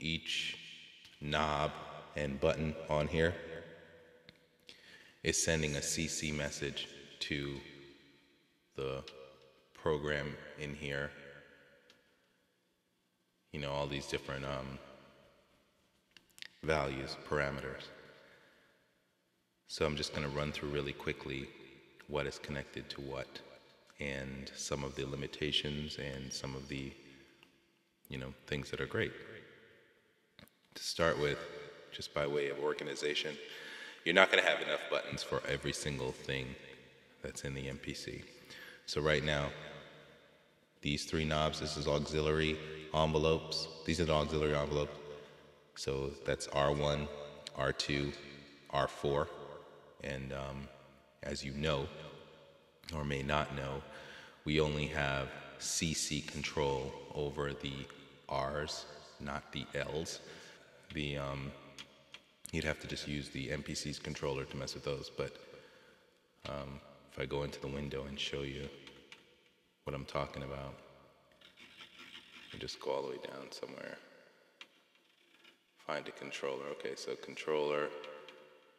each knob and button on here is sending a CC message to the program in here. You know, all these different values, parameters. So I'm just going to run through really quickly what is connected to what and some of the limitations and some of the, you know, things that are great. To start with, just by way of organization, you're not going to have enough buttons for every single thing that's in the MPC. So right now, these three knobs, this is auxiliary envelopes. These are the auxiliary envelopes. So that's R1, R2, R4. And as you know, or may not know, we only have CC control over the R's, not the L's. You'd have to just use the MPC's controller to mess with those, but if I go into the window and show you what I'm talking about, I'll just go all the way down somewhere. Find a controller. Okay, so controller.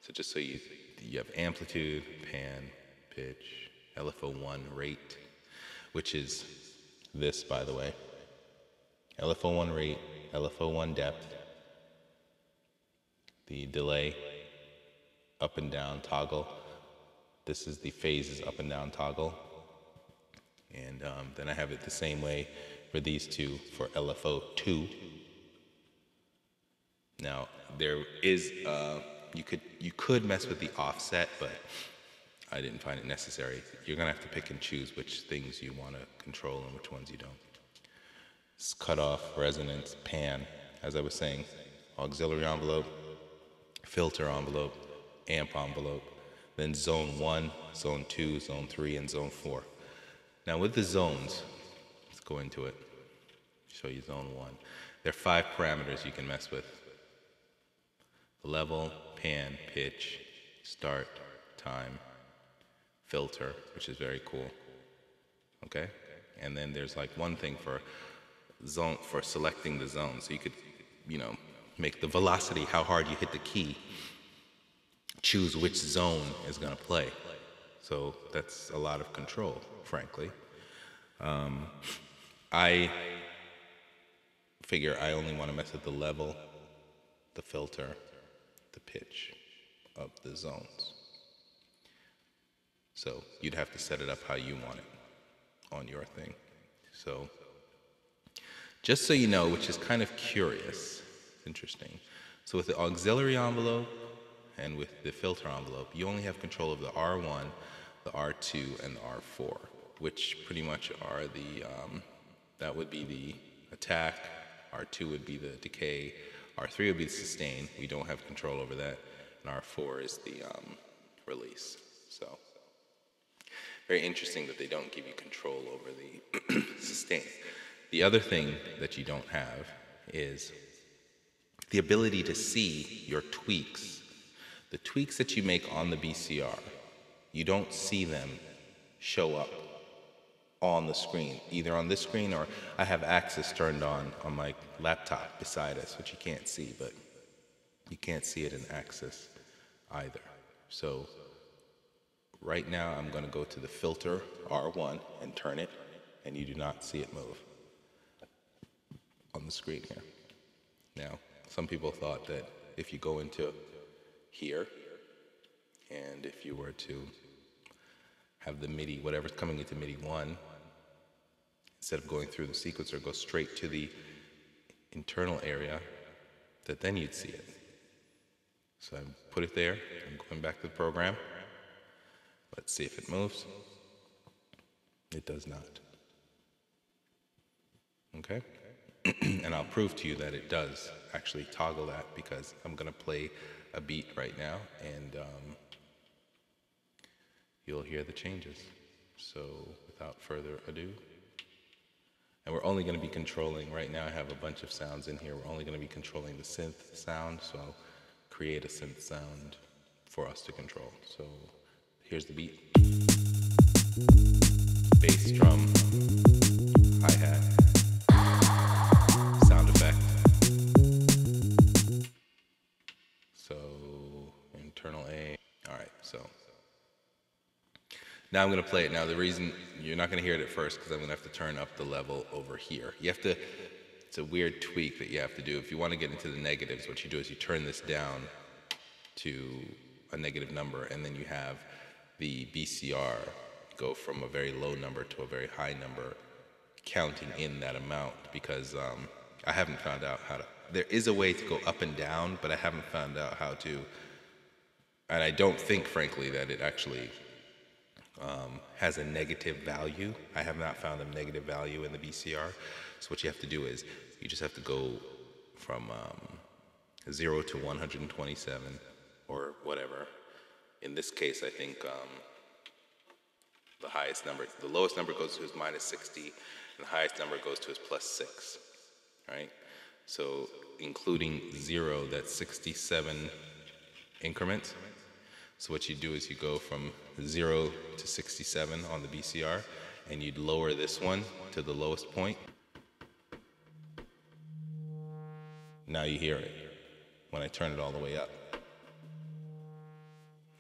So just so you have amplitude, pan, pitch, LFO1 rate, which is this, by the way. LFO1 rate, LFO1 depth, the delay, up and down toggle. This is the phases up and down toggle. And then I have it the same way for these two for LFO2. Now, there is, you could mess with the offset, but I didn't find it necessary. You're gonna have to pick and choose which things you wanna control and which ones you don't. It's cutoff, resonance, pan, as I was saying, auxiliary envelope, filter envelope, amp envelope, then zone 1, zone 2, zone 3, and zone 4. Now with the zones, let's go into it, show you zone 1. There are 5 parameters you can mess with. Level, pan, pitch, start, time, filter, which is very cool, okay? And then there's like one thing for zone, for selecting the zone. So you could, you know, make the velocity, how hard you hit the key, choose which zone is gonna play. So that's a lot of control, frankly. I figure I only wanna mess with the level, the filter, the pitch of the zones. So you'd have to set it up how you want it on your thing. So just so you know, which is kind of curious, interesting. So with the auxiliary envelope and with the filter envelope, you only have control of the R1, the R2, and the R4, which pretty much are the, that would be the attack, R2 would be the decay, R3 would be the sustain. We don't have control over that. And R4 is the release. So very interesting that they don't give you control over the sustain. The other thing that you don't have is the ability to see your tweaks. The tweaks that you make on the BCR, you don't see them show up on the screen, either on this screen or I have Axis turned on my laptop beside us, which you can't see, but you can't see it in Axis either. So right now I'm going to go to the filter R1 and turn it, and you do not see it move on the screen here. Now, some people thought that if you go into here, and if you were to have the MIDI, whatever's coming into MIDI 1, instead of going through the sequencer, go straight to the internal area, that then you'd see it. So I put it there, I'm going back to the program. Let's see if it moves. It does not. Okay? And I'll prove to you that it does actually toggle that, because I'm going to play a beat right now, and you'll hear the changes. So without further ado, and we're only going to be controlling, right now I have a bunch of sounds in here, we're only going to be controlling the synth sound, so I'll create a synth sound for us to control. So here's the beat. Bass drum, hi-hat, sound effect, So now I'm going to play it. Now the reason you're not going to hear it at first because I'm going to have to turn up the level over here. You have to, it's a weird tweak that you have to do. If you want to get into the negatives, what you do is you turn this down to a negative number, and then you have the BCR go from a very low number to a very high number, counting in that amount, because I haven't found out how to, there is a way to go up and down, but I haven't found out how to, and I don't think, frankly, that it actually has a negative value. I have not found a negative value in the BCR. So what you have to do is you just have to go from 0 to 127 or whatever. In this case, I think the highest number, the lowest number goes to his minus 60, and the highest number goes to his plus 6, right? So including 0, that's 67 increments. So what you do is you go from 0 to 67 on the BCR, and you'd lower this one to the lowest point. Now you hear it when I turn it all the way up.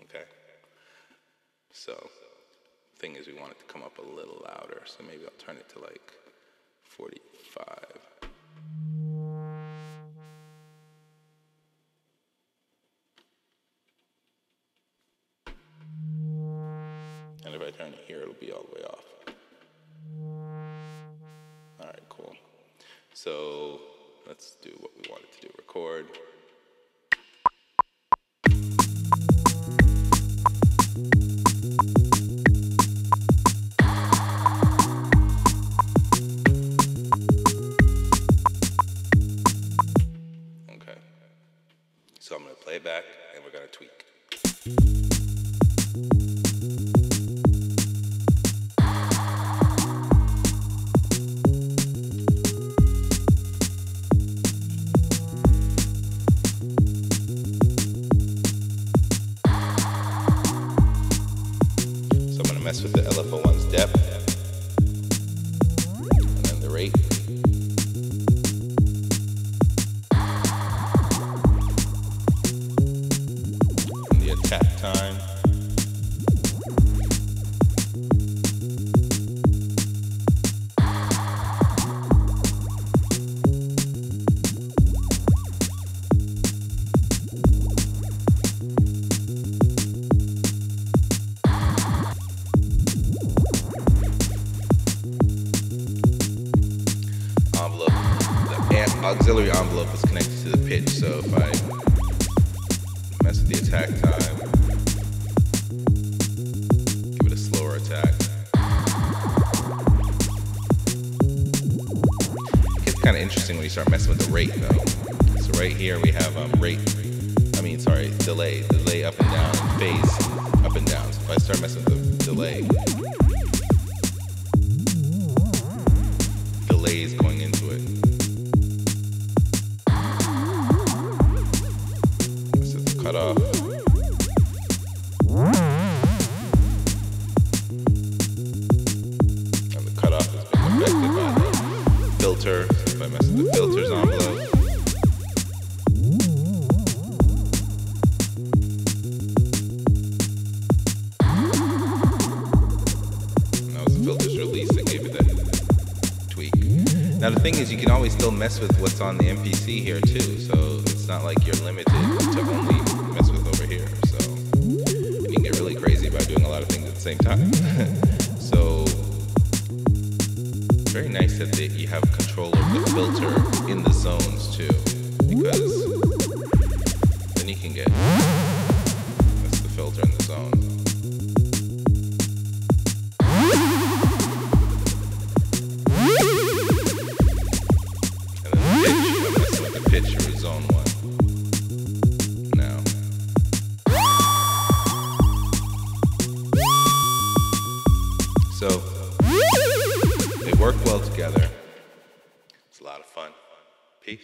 Okay? So the thing is, we want it to come up a little louder, so maybe I'll turn it to like 45. And if I turn it here, it'll be all the way off. All right, cool. So let's do what we wanted to do, record. Okay. So I'm gonna play it back and we're gonna tweak. Mess with the LFO1's depth, and then the rate. And the attack time. Auxiliary envelope is connected to the pitch, so if I mess with the attack time, give it a slower attack. It gets kind of interesting when you start messing with the rate, though. So right here we have delay up and down, and phase up and down. So if I start messing with the delay is going into it. Cut off. And the cutoff has been affected by the filter. So if I mess with the filter's envelope. And that was the filter's release that gave it that tweak. Now the thing is, you can always still mess with what's on the MPC here too. So it's not like you're limited to only mess with over here. So you can get really crazy by doing a lot of things at the same time. So very nice that you have control over the filter in the zones too, because then you can get, that's the filter in the zone. Zone 1 now. So they work well together. It's a lot of fun. Peace.